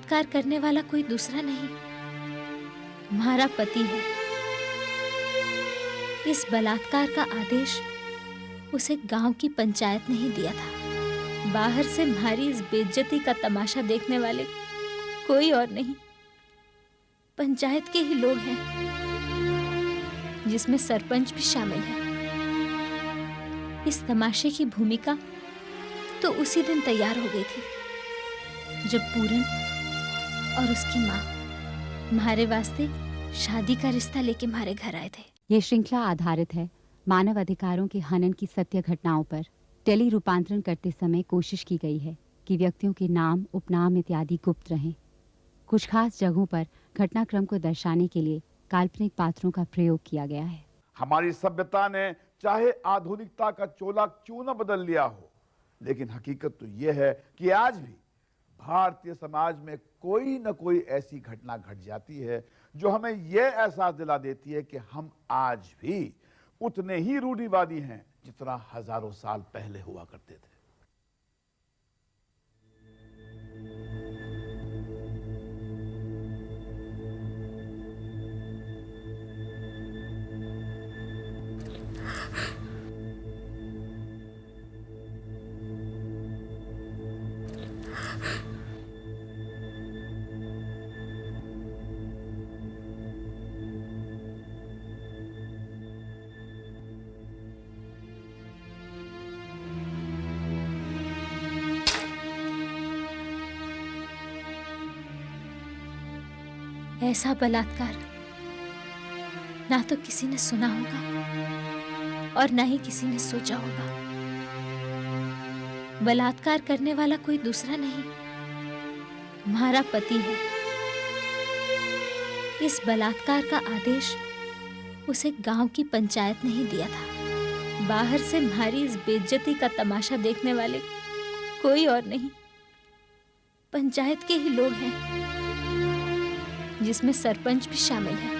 बलात्कार करने वाला कोई दूसरा नहीं, म्हारा पति है। इस बलात्कार का आदेश उसे गांव की पंचायत ने ही दिया था। बाहर से म्हारी इस बेइज्जती का तमाशा देखने वाले कोई और नहीं, पंचायत के ही लोग हैं, जिसमें सरपंच भी शामिल है। इस तमाशे की भूमिका तो उसी दिन तैयार हो गई थी जब पूरन और उसकी माँ म्हारे वास्ते शादी का रिश्ता लेके म्हारे घर आए थे। ये श्रृंखला आधारित है मानव अधिकारों के हनन की सत्य घटनाओं पर। टेली रूपांतरण करते समय कोशिश की गई है कि व्यक्तियों के नाम, उपनाम इत्यादि गुप्त रहें। कुछ खास जगहों पर घटनाक्रम को दर्शाने के लिए काल्पनिक पात्रों का प्रयोग किया गया है। हमारी सभ्यता ने चाहे आधुनिकता का चोला क्यों न बदल लिया हो, लेकिन हकीकत तो यह है कि आज भी भारतीय समाज में कोई न कोई ऐसी घटना घट जाती है जो हमें यह एहसास दिला देती है कि हम आज भी उतने ही रूढ़िवादी हैं जितना हजारों साल पहले हुआ करते थे। ऐसा बलात्कार ना तो किसी ने सुना होगा और ना ही किसी ने सोचा होगा। बलात्कार करने वाला कोई दूसरा नहीं, म्हारा पति है। इस बलात्कार का आदेश उसे गांव की पंचायत ने ही दिया था। बाहर से म्हारी इस बेइज्जती का तमाशा देखने वाले कोई और नहीं, पंचायत के ही लोग हैं, जिसमें सरपंच भी शामिल है।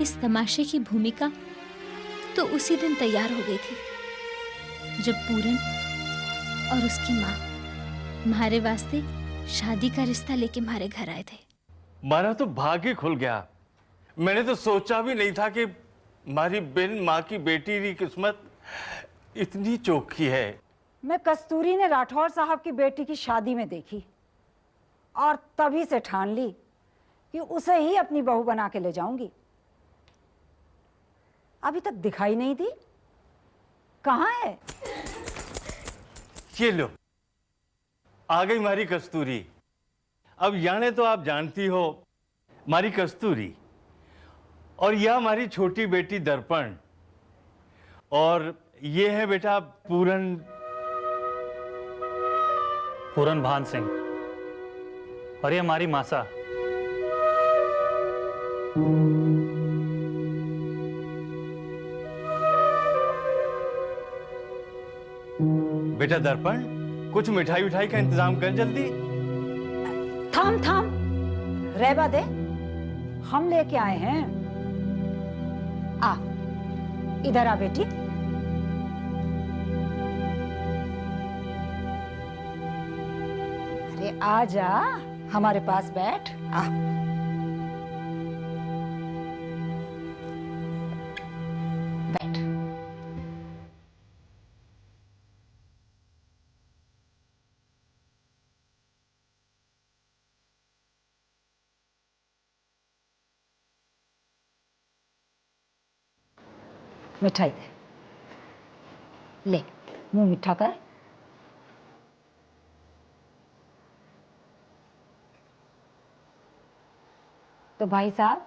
इस तमाशे की भूमिका तो उसी दिन तैयार हो गई थी जब पूरन और उसकी माँ म्हारे वास्ते शादी का रिश्ता लेके म्हारे घर आए थे। मारा तो भाग्य खुल गया। मैंने तो सोचा भी नहीं था कि हमारी बिन माँ की बेटी की किस्मत इतनी चोखी है। मैं कस्तूरी ने राठौर साहब की बेटी की शादी में देखी और तभी से ठान ली कि उसे ही अपनी बहू बना के ले जाऊंगी। अभी तक दिखाई नहीं दी, कहाँ है? ये लो, आ गई हमारी कस्तूरी। अब याने तो आप जानती हो हमारी कस्तूरी, और यह हमारी छोटी बेटी दर्पण, और ये है बेटा पूरन भान सिंह, और ये हमारी मासा। बेटा दर्पण, कुछ मिठाई उठाई का इंतजाम कर जल्दी। थाम थाम, रहबा दे, हम लेके आए हैं। आ, इधर आ बेटी। अरे आ जा, हमारे पास बैठ। आ, बैठ। मिठाई दे, ले, मुंह मीठा कर। तो भाई साहब,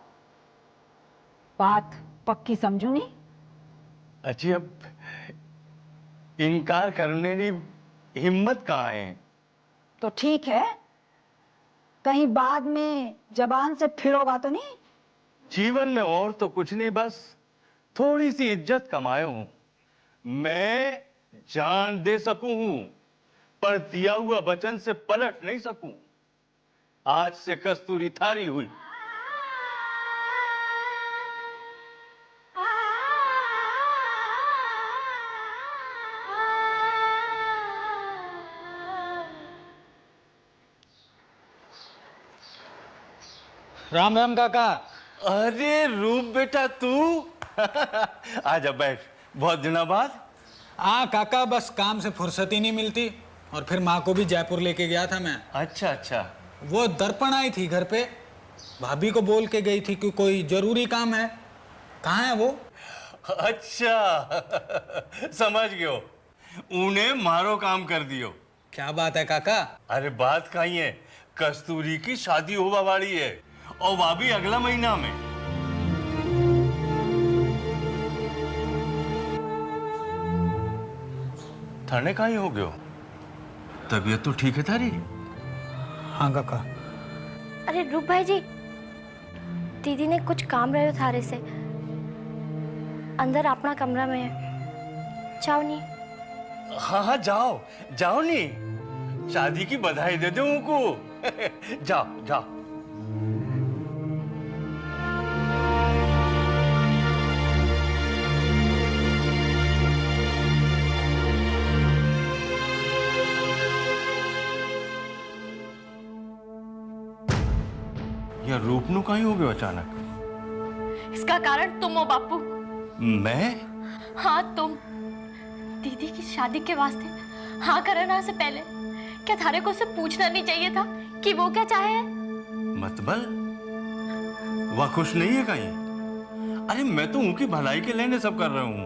बात पक्की समझू नहीं? अच्छी, अब इनकार करने की हिम्मत कहाँ है? तो ठीक है, कहीं बाद में जबान से फिरोगा तो नहीं? जीवन में और तो कुछ नहीं, बस थोड़ी सी इज्जत कमाए हूं। मैं जान दे सकूं हूं, पर दिया हुआ वचन से पलट नहीं सकूं। आज से कस्तूरी थारी हुई। राम राम काका। अरे रूप बेटा तू आजा बैठ, बहुत दिनों बाद। काका बस काम से फुर्सत ही नहीं मिलती, और फिर माँ को भी जयपुर लेके गया था मैं। अच्छा अच्छा। वो दर्पण आई थी घर पे, भाभी को बोल के गई थी कि कोई जरूरी काम है। कहाँ है वो? अच्छा समझ गयो, उन्हें मारो काम कर दियो। क्या बात है काका? अरे बात कहीं है, कस्तूरी की शादी होवा वाली है और वह भी अगला महीना में। थाने कहीं हो गयो? तबीयत तो ठीक है थारी? हाँ काका। अरे रूप भाई जी, दीदी ने कुछ काम रहे थारे से, अंदर अपना कमरा में है, जाओ नहीं। हाँ हाँ जाओ जाओ नहीं, शादी की बधाई दे दो उनको जाओ जाओ। यह रूपनू कहीं हो गया अचानक? इसका कारण तुम हो बापू। मैं? हाँ तुम। दीदी की शादी के वास्ते हाँ करना से पहले क्या थारे को उससे पूछना नहीं चाहिए था कि वो क्या चाहे? मतलब वह खुश नहीं है कहीं? अरे मैं तो उनकी भलाई के लेने सब कर रहा हूं।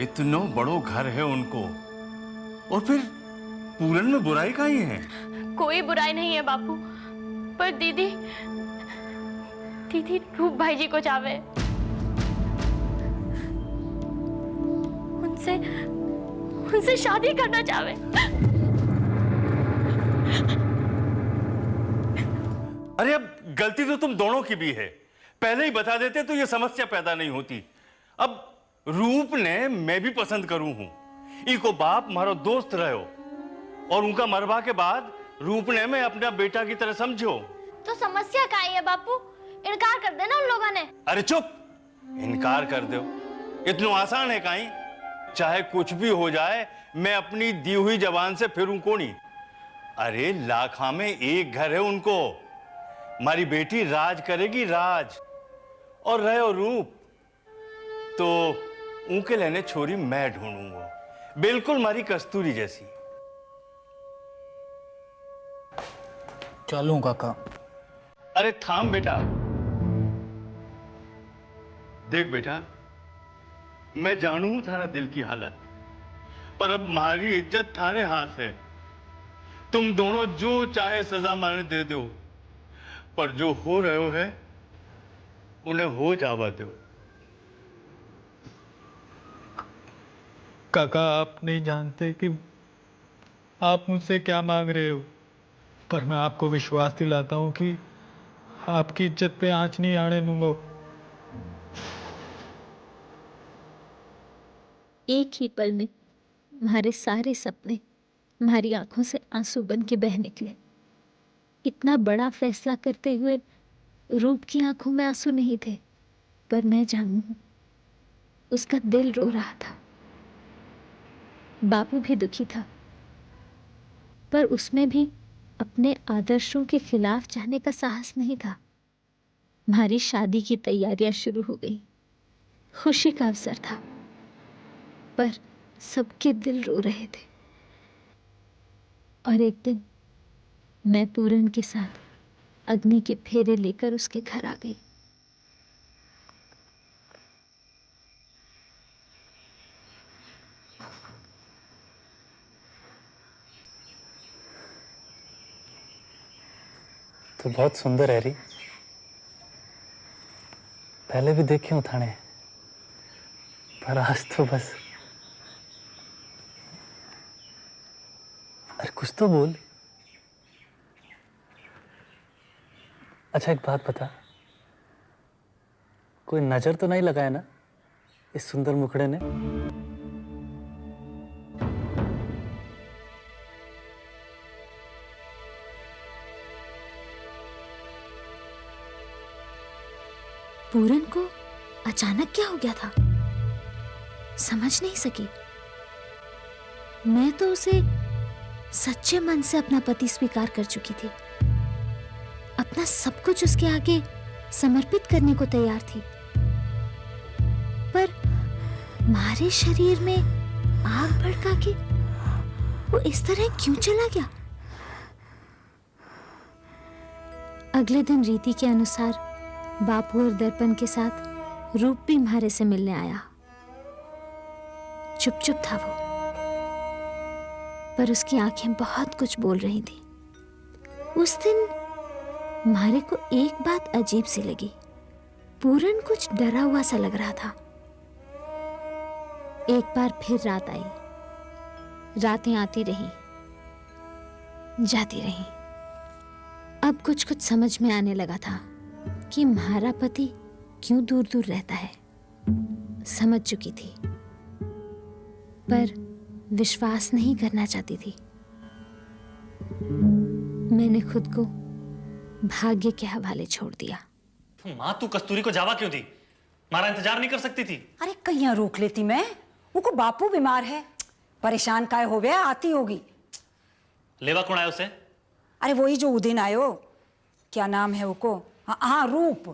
इतना बड़ो घर है उनको, और फिर पूरन में बुराई कहीं है? कोई बुराई नहीं है बापू, पर दीदी रूप भाई जी को चाहे, उनसे शादी करना चाहे। अरे अब गलती तो तुम दोनों की भी है, पहले ही बता देते तो ये समस्या पैदा नहीं होती। अब रूप ने मैं भी पसंद करूं हूं, इको बाप मारो दोस्त रहो, और उनका मरवा के बाद रूप ने मैं अपना बेटा की तरह समझो। तो समस्या क्या है बापू? इनकार कर देना उन लोगों ने। अरे चुप, इनकार कर दो, इतना आसान है काई? चाहे कुछ भी हो जाए, मैं अपनी दी हुई जबान से फिरूं कोनी। अरे लाखा में एक घर है उनको, हमारी बेटी राज करेगी राज। और रहे रूप तो उनके लेने छोरी मैं ढूंढूंगा, बिल्कुल हमारी कस्तूरी जैसी। चलूं काका? अरे थाम बेटा, देख बेटा, मैं जानू थारा दिल की हालत, पर अब हमारी इज्जत थारे हाथ है। तुम दोनों जो चाहे सजा माने दे दो, पर जो हो रहे है उन्हें हो जावा दो। काका आप नहीं जानते कि आप मुझसे क्या मांग रहे हो, पर मैं आपको विश्वास दिलाता हूँ कि आपकी इज्जत पे आंच नहीं आने दूंगा। एक ही पल में हमारे सारे सपने हमारी आंखों से आंसू बन के बह निकले। इतना बड़ा फैसला करते हुए रूप की आंखों में आंसू नहीं थे, पर मैं जानू उसका दिल रो रहा था। बापू भी दुखी था, पर उसमें भी अपने आदर्शों के खिलाफ जाने का साहस नहीं था। हमारी शादी की तैयारियां शुरू हो गई, खुशी का अवसर था, पर सबके दिल रो रहे थे। और एक दिन मैं पूरन के साथ अग्नि के फेरे लेकर उसके घर आ गई। तो बहुत सुंदर है री, पहले भी देखे हूँ थाने, पर आज तो बस। अरे कुछ तो बोल। अच्छा एक बात बता, कोई नजर तो नहीं लगाया ना इस सुंदर मुखड़े ने? पूरन को अचानक क्या हो गया था, समझ नहीं सकी। मैं तो उसे सच्चे मन से अपना पति स्वीकार कर चुकी थी। अब अपना सब कुछ उसके आगे समर्पित करने को तैयार थी, पर हमारे शरीर में आग भड़का के वो इस तरह क्यों चला गया? अगले दिन रीति के अनुसार बापू और दर्पण के साथ रूप भी म्हारे से मिलने आया। चुप चुप था वो, पर उसकी आंखें बहुत कुछ बोल रही थी। उस दिन म्हारे को एक बात अजीब सी लगी। पूरन कुछ डरा हुआ सा लग रहा था। एक बार फिर रात आई। रातें आती रही, जाती रही। अब कुछ कुछ समझ में आने लगा था कि म्हारा पति क्यों दूर दूर रहता है। समझ चुकी थी, पर विश्वास नहीं करना चाहती थी। मैंने खुद को भाग्य के हवाले छोड़ दिया। माँ, तू कस्तूरी को जावा क्यों दी? हमारा इंतजार नहीं कर सकती थी? अरे कहीं रोक लेती मैं। वो को बापू बीमार है, परेशान काय हो गया, आती होगी। लेवा कौन आया उसे? अरे वही जो उदिन आयो, क्या नाम है वो को? हाँ, रूप।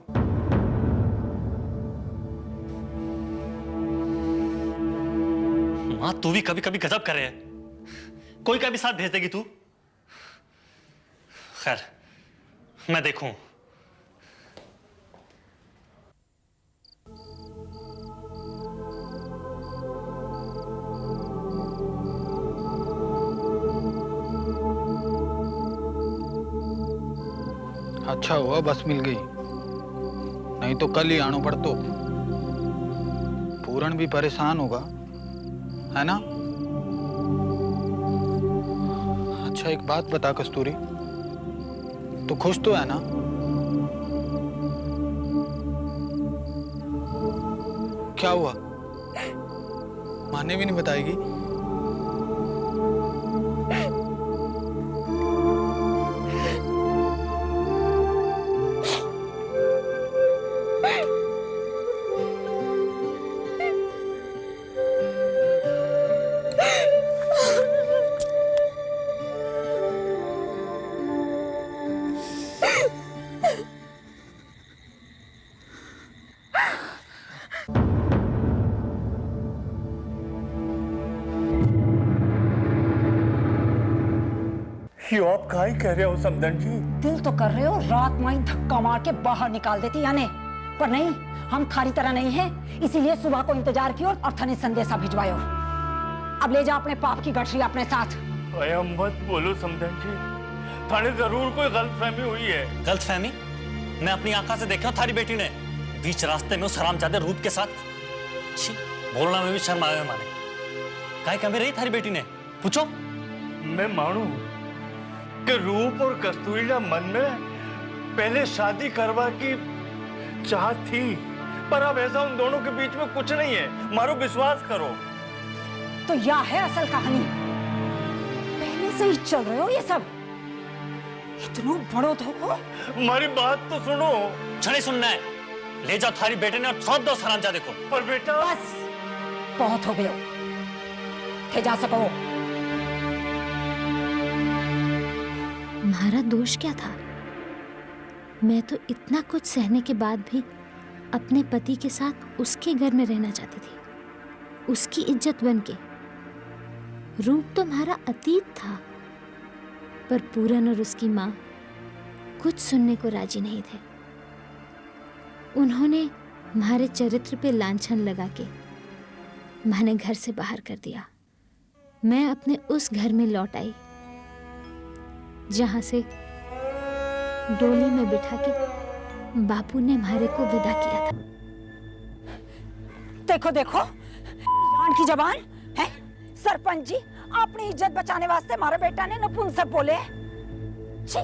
माँ, तू भी कभी कभी गजब करे है। कोई का भी साथ भेज देगी तू? खैर, मैं देखूं। अच्छा हुआ बस मिल गई, नहीं तो कल ही आना पड़तो। पूरन भी परेशान होगा, है ना? अच्छा एक बात बता कस्तूरी, तो खुश तो है ना? क्या हुआ? माने भी नहीं बताएगी? ये आप काहे कह रहे हो समधन जी? दिल तो कर रहे हो रात में ही धक्का मार के बाहर निकाल देती यानी, पर नहीं, हम थारी तरह नहीं हैं, इसीलिए सुबह को इंतजार किया और थाने संदेशा भिजवायो। अब ले जा अपने पाप की गठरी अपने साथ। अया मत बोलो समधन जी, थाने जरूर कोई गलतफहमी हुई है। गलतफहमी? मैं अपनी आंखों से देखा थारी बेटी ने बीच रास्ते में उस हरामजादे रूप के साथ। छी, बोलना में भी शर्म आया है माने। काहे कमी रही थारी बेटी ने? पूछो। मैं मानू कि रूप और कस्तूरी ना मन में पहले शादी करवा की चाहत थी, पर अब ऐसा उन दोनों के बीच में कुछ नहीं है। मारो विश्वास करो। तो यह है असल कहानी। पहले से ही चल रहे हो ये सब। इतना बड़ो धोखो। हमारी बात तो सुनो। छड़े सुनना है, ले जाओ थारी बेटे ने और सौंप दो हरामजादे को। पर बेटा बस बहुत हो गए, थे जा सको। हमारा दोष क्या था? मैं तो इतना कुछ सहने के बाद भी अपने पति के साथ उसके घर में रहना चाहती थी, उसकी इज्जत बन के। रूप तो हमारा अतीत था, पर पूरन और उसकी माँ कुछ सुनने को राजी नहीं थे। उन्होंने हमारे चरित्र पे लांछन लगा के मैंने घर से बाहर कर दिया। मैं अपने उस घर में लौट आई जहां से डोली में बिठा के बापू ने हमारे को विदा किया था। देखो देखो, जान की जबान है। सरपंच जी, अपनी इज्जत बचाने वास्ते हमारे बेटा ने नपुंसक बोले। छी,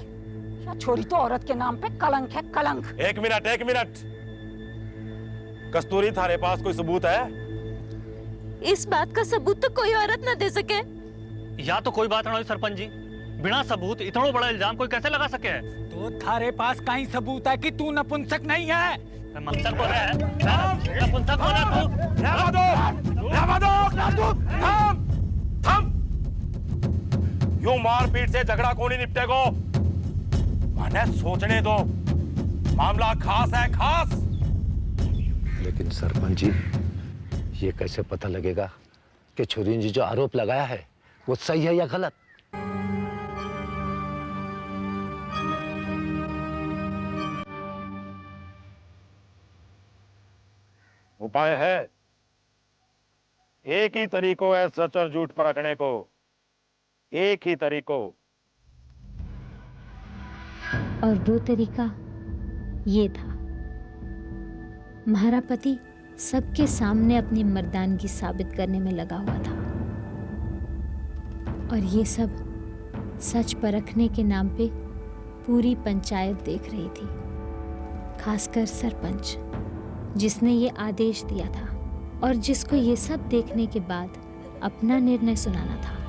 या छोरी तो औरत के नाम पे कलंक है, कलंक। एक मिनट। कस्तूरी, थारे पास कोई सबूत है? इस बात का सबूत तो कोई औरत न दे सके। या तो कोई बात ना हुई सरपंच जी, बिना सबूत इतना बड़ा इल्जाम कोई कैसे लगा सके? तो थारे पास कहीं सबूत है कि तू नपुंसक नहीं है? नपुंसक बोल रहा है? नपुंसक बोल रहा तू? थम! यूं मारपीट से झगड़ा कौन ही निपटेगो? हमें सोचने दो, मामला खास है, खास। लेकिन सरपंच जी, ये कैसे पता लगेगा कि छुरी जी जो आरोप लगाया है वो सही है या गलत? उपाय है, एक ही तरीको है सच और झूठ परखने को, एक ही तरीको। और वो तरीका ये था। म्हारा पति सबके सामने अपनी मर्दानगी साबित करने में लगा हुआ था, और ये सब सच परखने के नाम पे पूरी पंचायत देख रही थी, खासकर सरपंच, जिसने ये आदेश दिया था और जिसको ये सब देखने के बाद अपना निर्णय सुनाना था।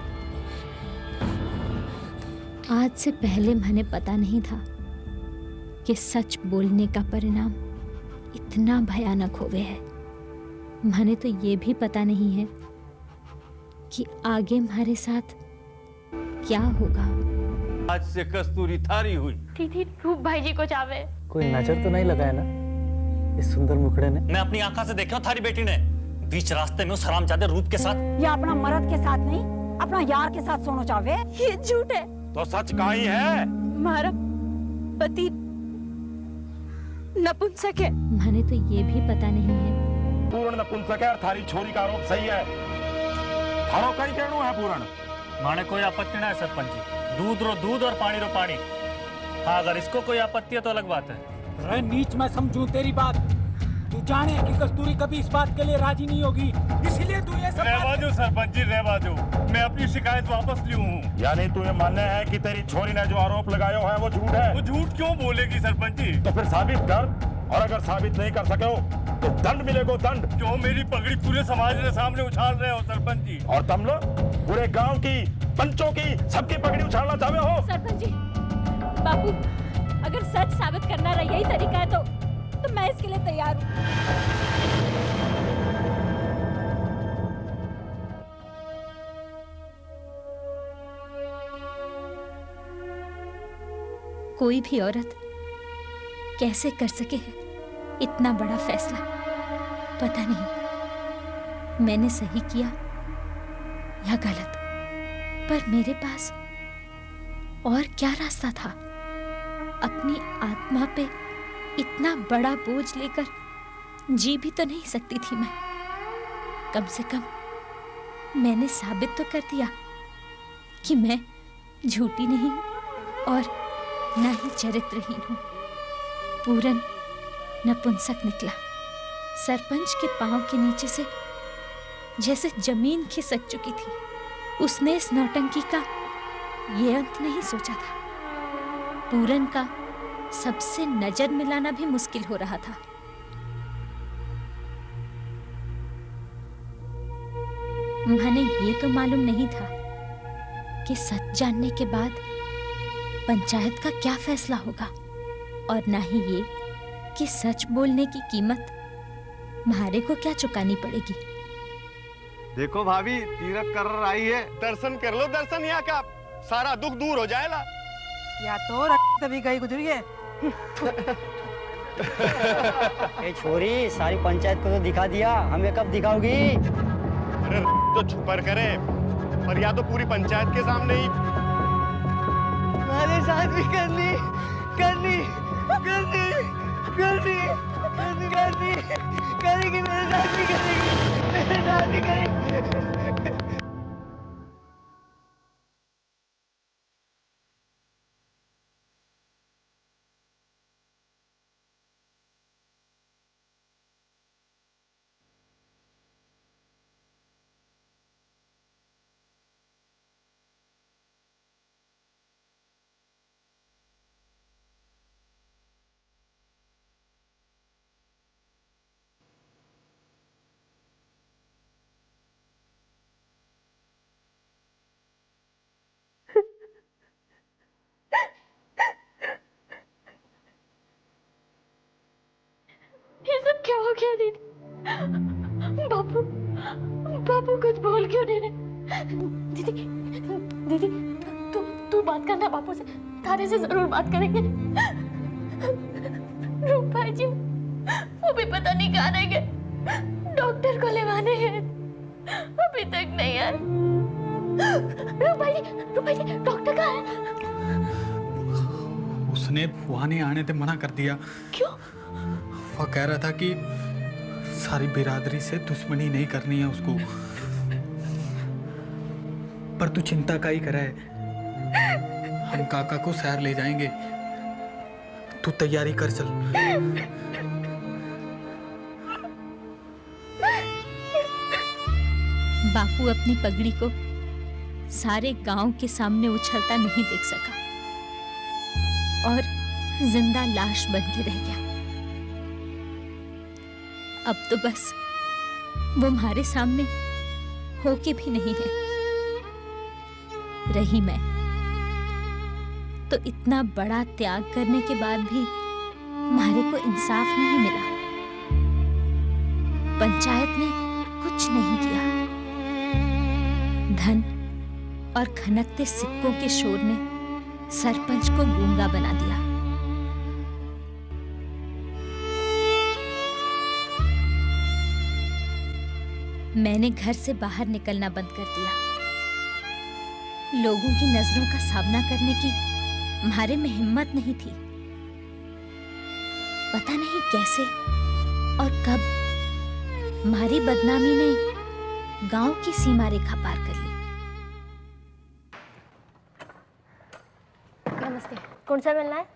आज से पहले मैंने पता नहीं था कि सच बोलने का परिणाम इतना भयानक होवे है। मैंने तो ये भी पता नहीं है कि आगे हमारे साथ क्या होगा। आज से कस्तूरी थारी हुई। दीदी रूप भाई जी को चावे। कोई नजर तो नहीं लगाया ना इस सुंदर मुखड़े ने? मैं अपनी आंखों से देखा थारी बेटी ने बीच रास्ते में उस हरामजादे रूप के साथ। या अपना मर्द के साथ नहीं, अपना यार के साथ सोना चाहे। ये झूठ है। तो सच का ही है। हमारा पति नपुंसक है। मैंने तो ये भी पता नहीं है। पूर्ण नपुंसक है और थारी छोरी का आरोप सही है। थारो कई कहणो है पूर्ण। माने कोई आपत्ति ना है सरपंच जी, दूध रो दूध और पानी रो पानी। हाँ, अगर इसको कोई आपत्ति है तो अलग बात है। रे नीच, मैं समझूं तेरी बात। तू जाने कि कस्तूरी कभी इस बात के लिए राजी नहीं होगी, इसीलिए तू ये सब रहवा दो सरपंच जी, रहवा दो। मैं अपनी शिकायत वापस ली हूँ। यानी तू ये मानना है कि तेरी छोरी ने जो आरोप लगाया है वो झूठ है? वो झूठ क्यों बोलेगी सरपंच जी? तो फिर साबित कर, और अगर साबित नहीं कर सके हो तो दंड मिलेगा, दंड। क्यों मेरी पगड़ी पूरे समाज के सामने उछाल रहे हो सरपंच जी? और तुम लोग पूरे गांव की, पंचों की, सबकी पगड़ी उछालना चाहते हो? सरपंच जी, बापू, अगर सच साबित करना रहा यही तरीका है तो मैं इसके लिए तैयार हूँ। कोई भी औरत कैसे कर सके इतना बड़ा फैसला, पता नहीं मैंने सही किया या गलत, पर मेरे पास और क्या रास्ता था? अपनी आत्मा पे इतना बड़ा बोझ लेकर जी भी तो नहीं सकती थी मैं। कम से कम मैंने साबित तो कर दिया कि मैं झूठी नहीं और ना ही चरित्रहीन हूं। पूरन नपुंसक निकला। सरपंच के पांव के नीचे से जैसे जमीन खिसक चुकी थी। उसने इस नौटंकी का ये अंत नहीं सोचा था। पूरन का सबसे नजर मिलाना भी मुश्किल हो रहा था। मैंने ये तो मालूम नहीं था कि सच जानने के बाद पंचायत का क्या फैसला होगा, और ना ही ये कि सच बोलने की कीमत म्हारे को क्या चुकानी पड़ेगी। देखो भाभी, तीरथ कर आई है, दर्शन कर लो। दर्शन यहाँ का सारा दुख दूर हो जाएगा। या तो तभी गई गुजरी है। ए छोरी, सारी पंचायत को तो दिखा दिया, हमें कब दिखाओगी? अरे तो छुपर करे, पर या तो पूरी पंचायत के सामने ही। मेरे साथ भी करनी करनी करनी करनी करनी करेगी, मेरे साथ भी करेगी, मेरे साथ भी करेगी। ये सब क्या हो गया दीदी? बापू, बापू कुछ बोल क्यों नहीं रहे? दीदी, दीदी, तू बात करना बापू से। थारे से जरूर बात करेंगे। रूप भाई जी वो भी पता नहीं कहाँ रह गए, डॉक्टर को लेवाने हैं, अभी तक नहीं आए। रूप भाई जी डॉक्टर कहाँ है? उसने वहां नहीं आने से मना कर दिया। क्यों? वो कह रहा था कि सारी बिरादरी से दुश्मनी नहीं करनी है उसको। पर तू चिंता का ही करे, हम काका को शहर ले जाएंगे, तू तैयारी कर चल। बापू अपनी पगड़ी को सारे गांव के सामने उछलता नहीं देख सका और जिंदा लाश बन के रह गया। अब तो बस वो हमारे सामने होके भी नहीं है। रही मैं तो इतना बड़ा त्याग करने के बाद भी हमारे को इंसाफ नहीं मिला। पंचायत ने कुछ नहीं किया। धन और खनकते सिक्कों के शोर ने सरपंच को गूंगा बना दिया। मैंने घर से बाहर निकलना बंद कर दिया। लोगों की नजरों का सामना करने की हमारे में हिम्मत नहीं थी। पता नहीं कैसे और कब हमारी बदनामी ने गांव की सीमा रेखा पार कर ली। नमस्ते, कौन सा मिलना है?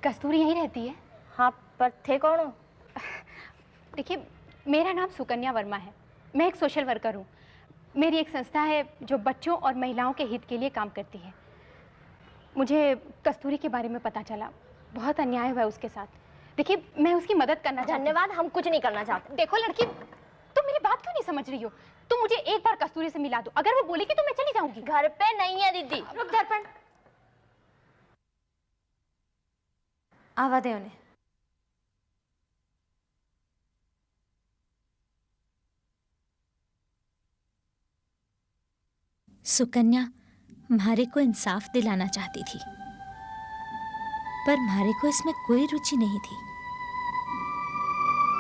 कस्तूरी यहीं रहती है। हाँ, पर थे कौन हो? देखिए, मेरा नाम सुकन्या वर्मा है। मैं एक सोशल वर्कर हूँ। मेरी एक संस्था है जो बच्चों और महिलाओं के हित के लिए काम करती है। मुझे कस्तूरी के बारे में पता चला, बहुत अन्याय हुआ है उसके साथ। देखिए, मैं उसकी मदद करना चाहती हूँ। धन्यवाद, हम कुछ नहीं करना चाहते। देखो लड़की, तुम मेरी बात क्यों नहीं समझ रही हो? तुम मुझे एक बार कस्तूरी से मिला दो, अगर वो बोलेगी तो मैं चली जाऊंगी। घर पे नहीं है दीदी। रुक दर्पण, आवा दे उन्हें। सुकन्या हमारे को इंसाफ दिलाना चाहती थी, पर हमारे को इसमें कोई रुचि नहीं थी।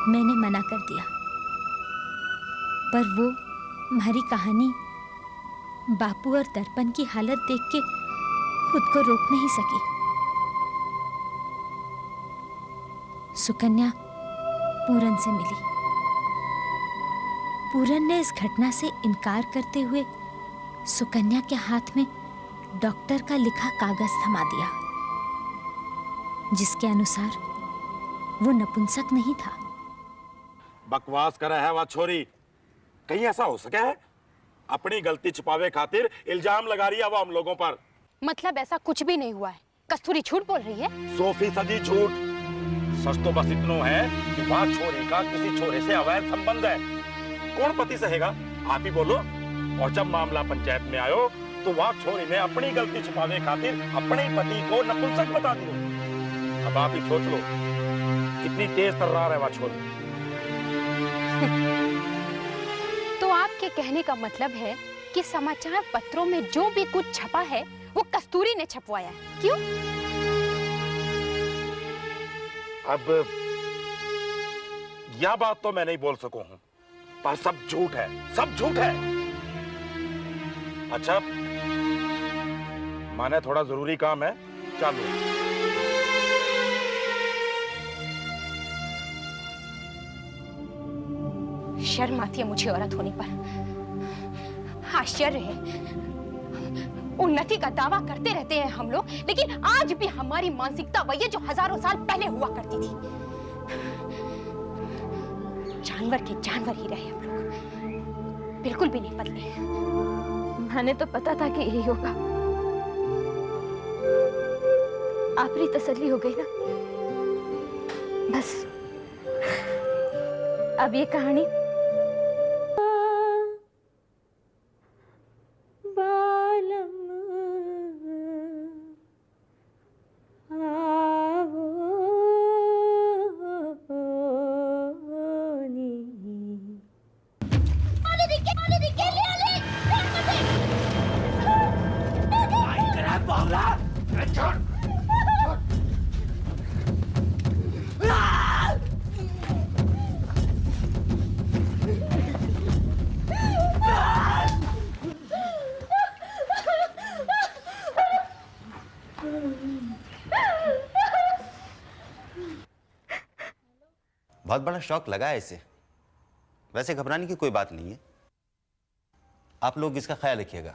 मैंने मना कर दिया, पर वो हमारी कहानी बापू और दर्पण की हालत देख के खुद को रोक नहीं सकी। सुकन्या पूरन से मिली। पूरन ने इस घटना से इनकार करते हुए सुकन्या के हाथ में डॉक्टर का लिखा कागज थमा दिया, जिसके अनुसार वो नपुंसक नहीं था। बकवास कर है वह छोरी। कहीं ऐसा हो सके है? अपनी गलती छुपावे खातिर इल्जाम लगा रही है वो हम लोगों पर। मतलब ऐसा कुछ भी नहीं हुआ है। कस्तूरी झूठ बोल रही है। 100% झूठ। सच तो बस इतना है कि वह छोरी का किसी छोरे से अवैध संबंध है। कौन पति सहेगा? आप ही बोलो। और जब मामला पंचायत में आयो तो वह छोरी ने अपनी गलती छुपाने खातिर अपने पति को नपुंसक बता दिया। अब आप ही सोच लो कितनी तेज तर्रार है वह छोरी। तो आपके कहने का मतलब है कि समाचार पत्रों में जो भी कुछ छपा है वो कस्तूरी ने छपवाया है, क्यों? अब यह बात तो मैं नहीं बोल सकूं हूं, पर सब झूठ है, सब झूठ है। अच्छा, माने थोड़ा जरूरी काम है, चलो। शर्म आती है मुझे औरत होने पर। आश्चर्य है, उन्नति का दावा करते रहते हैं हम लोग, लेकिन आज भी हमारी मानसिकता वही है जो हजारों साल पहले हुआ करती थी। जानवर के जानवर ही रहे हम लोग, बिल्कुल भी नहीं बदले। मैंने तो पता था कि यही होगा। आखिरी तसल्ली हो गई ना। बस अब ये कहानी छोड़ बहुत बड़ा शौक लगा है इसे। वैसे घबराने की कोई बात नहीं है, आप लोग इसका ख्याल रखिएगा।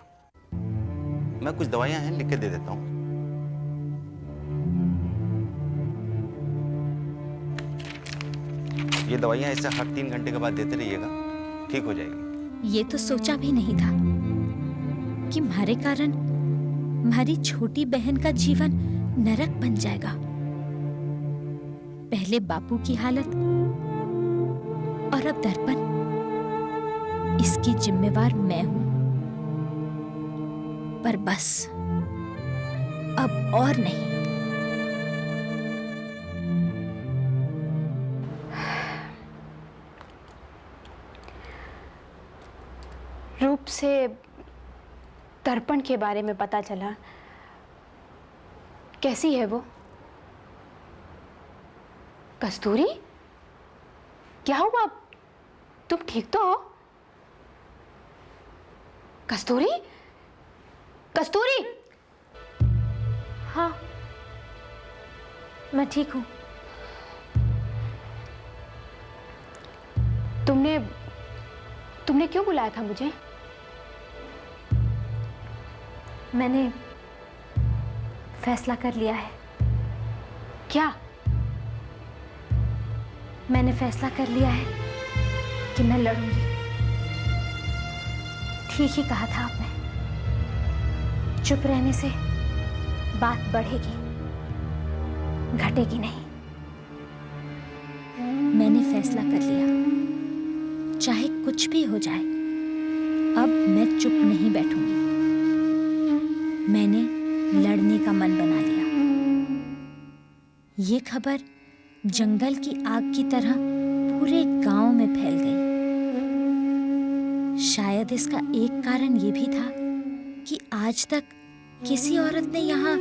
मैं कुछ दवाइयां हैं लिख के दे देता हूं। ये दवाइयां इसे हर 3 घंटे के बाद देते रहिएगा, ठीक हो जाएगी। ये तो सोचा भी नहीं था कि हमारे कारण हमारी छोटी बहन का जीवन नरक बन जाएगा। पहले बापू की हालत और अब दर्पण। इसकी जिम्मेवार मैं हूं, पर बस अब और नहीं। रूप से दर्पण के बारे में पता चला। कैसी है वो? कस्तूरी, क्या हुआ? तुम ठीक तो हो? कस्तूरी, कस्तूरी। हाँ, मैं ठीक हूं। तुमने क्यों बुलाया था मुझे? मैंने फैसला कर लिया है। क्या? मैंने फैसला कर लिया है कि मैं लड़ूंगी। ठीक ही कहा था आपने। चुप रहने से बात बढ़ेगी, घटेगी नहीं। मैंने फैसला कर लिया, चाहे कुछ भी हो जाए, अब मैं चुप नहीं बैठूंगी। मैंने लड़ने का मन बना लिया। ये खबर जंगल की आग की तरह पूरे गांव में फैल गई। शायद इसका एक कारण ये भी था कि आज तक किसी औरत ने यहाँ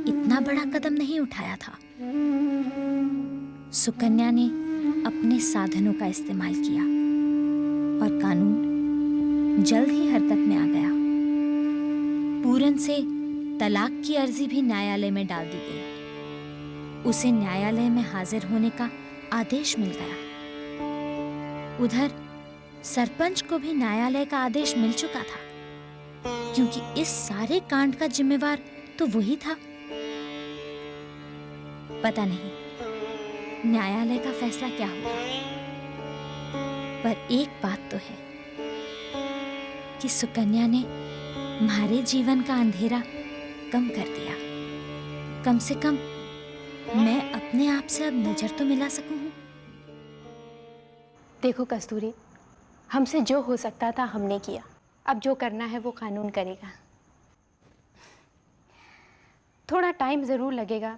इतना बड़ा कदम नहीं उठाया था। सुकन्या ने अपने साधनों का इस्तेमाल किया और कानून जल्द ही हरकत में आ गया। पूरन से तलाक की अर्जी भी न्यायालय में डाल दी गई। उसे न्यायालय में हाजिर होने का आदेश मिल गया। उधर सरपंच को भी न्यायालय का आदेश मिल चुका था, क्योंकि इस सारे कांड का जिम्मेवार तो वही था। पता नहीं न्यायालय का फैसला क्या होगा, पर एक बात तो है कि सुकन्या ने हमारे जीवन का अंधेरा कम कर दिया। कम से कम मैं अपने आप से अब नजर तो मिला सकूं। देखो कस्तूरी, हमसे जो हो सकता था हमने किया। अब जो करना है वो कानून करेगा। थोड़ा टाइम जरूर लगेगा,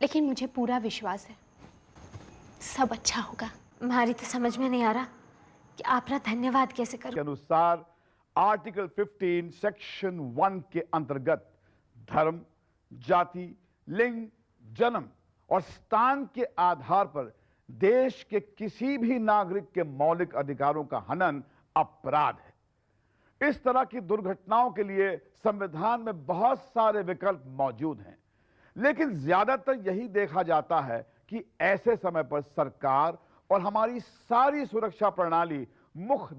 लेकिन मुझे पूरा विश्वास है सब अच्छा होगा। हमारी तो समझ में नहीं आ रहा कि आपका धन्यवाद कैसे करूं। के अनुसार आर्टिकल 15 सेक्शन 1 के अंतर्गत धर्म, जाति, लिंग, जन्म और स्थान के आधार पर देश के किसी भी नागरिक के मौलिक अधिकारों का हनन अपराध है। इस तरह की दुर्घटनाओं के लिए संविधान में बहुत सारे विकल्प मौजूद हैं, लेकिन ज्यादातर यही देखा जाता है कि ऐसे समय पर सरकार और हमारी सारी सुरक्षा प्रणाली मुख्य